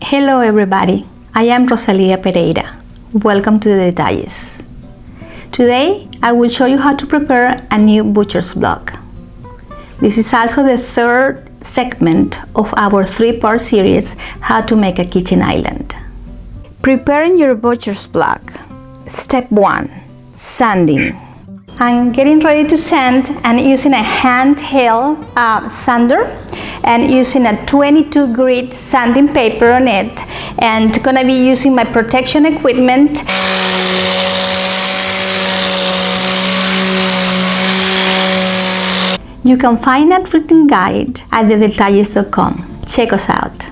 Hello everybody, I am Rosalia Pereira. Welcome to the Detalles. Today I will show you how to prepare a new butcher's block. This is also the third segment of our three-part series, How to Make a Kitchen Island. Preparing your butcher's block. Step 1. Sanding. I'm getting ready to sand and using a handheld sander and using a 22 grit sanding paper on it, and gonna be using my protection equipment. You can find a written guide at thedetalles.com. Check us out.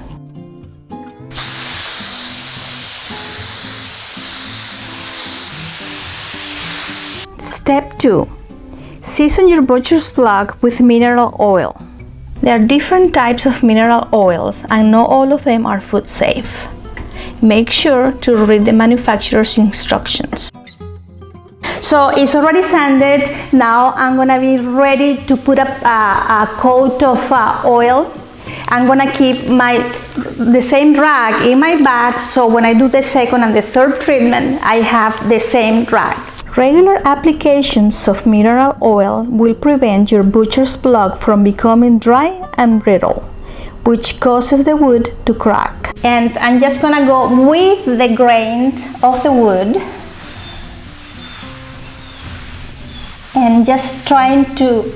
Step 2. Season your butcher's block with mineral oil. There are different types of mineral oils and not all of them are food safe. Make sure to read the manufacturer's instructions. So it's already sanded. Now I'm gonna be ready to put up a coat of oil. I'm gonna keep the same rag in my bag, so when I do the second and the third treatment, I have the same rag. Regular applications of mineral oil will prevent your butcher's block from becoming dry and brittle, which causes the wood to crack. And I'm just gonna go with the grain of the wood and just trying to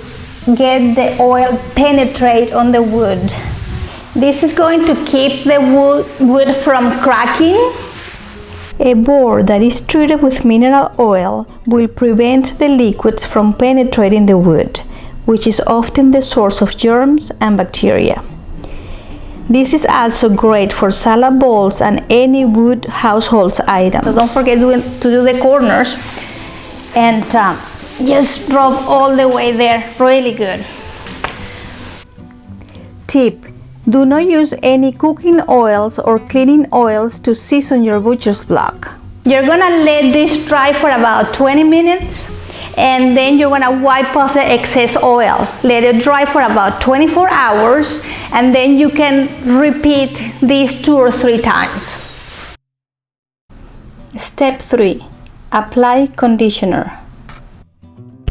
get the oil penetrate on the wood. This is going to keep the wood from cracking. A board that is treated with mineral oil will prevent the liquids from penetrating the wood, which is often the source of germs and bacteria. This is also great for salad bowls and any wood household items. So don't forget to do the corners and just rub all the way there, really good. Tip: do not use any cooking oils or cleaning oils to season your butcher's block. You're gonna let this dry for about 20 minutes and then you're gonna wipe off the excess oil. Let it dry for about 24 hours and then you can repeat this 2 or 3 times. Step 3. Apply conditioner.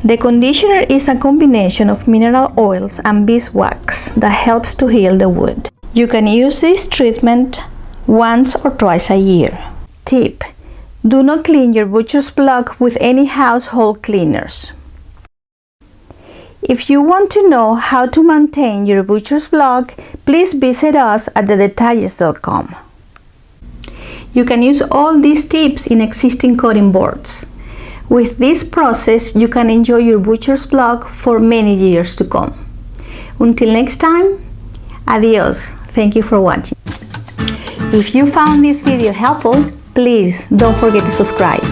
The conditioner is a combination of mineral oils and beeswax that helps to heal the wood. You can use this treatment once or twice a year. Tip: do not clean your butcher's block with any household cleaners. If you want to know how to maintain your butcher's block, please visit us at thedetalles.com. You can use all these tips in existing cutting boards. With this process, you can enjoy your butcher's block for many years to come. Until next time, adios. Thank you for watching. If you found this video helpful, please don't forget to subscribe.